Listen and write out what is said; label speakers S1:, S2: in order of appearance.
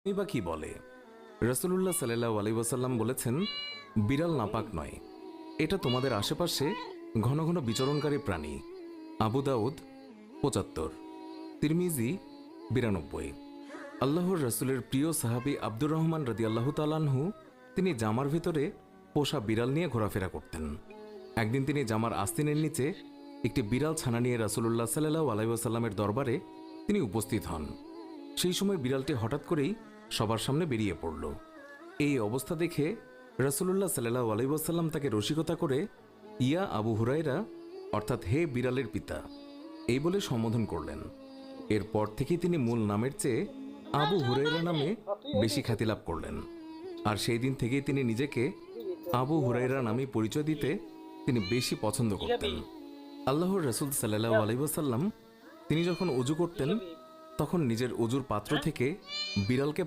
S1: বা কি বলে? রাসূলুল্লাহ সাল্লাল্লাহু আলাইহি ওয়াসাল্লাম বলেছেন, বিড়াল নাপাক নয়, এটা তোমাদের আশেপাশে ঘন ঘন বিচরণকারী প্রাণী। আবু দাউদ ৭৫, তিরমিজি ৯২। আল্লাহর রাসূলের প্রিয় সাহাবী আব্দুর রহমান রাদিয়াল্লাহু তাআলা আনহু তিনি জামার ভেতরে পোষা বিড়াল নিয়ে ঘোরাফেরা করতেন। একদিন তিনি জামার আস্তিনের নিচে একটি বিড়াল ছানা নিয়ে রাসূলুল্লাহ সাল্লাল্লাহু আলাইহি ওয়াসাল্লামের দরবারে তিনি উপস্থিত হন। সেই সময় বিড়ালটি হঠাৎ করেই সবার সামনে বেরিয়ে পড়ল। এই অবস্থা দেখে রাসূলুল্লাহ সাল্লাল্লাহু আলাইহি ওয়াসাল্লাম তাকে রসিকতা করে ইয়া আবু হুরায়রা, অর্থাৎ হে বিড়ালের পিতা, এই বলে সম্বোধন করলেন। এরপর থেকেই তিনি মূল নামের চেয়ে আবু হুরায়রা নামে বেশি খ্যাতি লাভ করলেন। আর সেই দিন থেকেই তিনি নিজেকে আবু হুরায়রা নামে পরিচয় দিতে তিনি বেশি পছন্দ করতেন। আল্লাহর রাসূল সাল্লাল্লাহু আলাইহি ওয়াসাল্লাম তিনি যখন ওযু করতেন তখন নিজের ওযুর পাত্র থেকে বিড়ালকে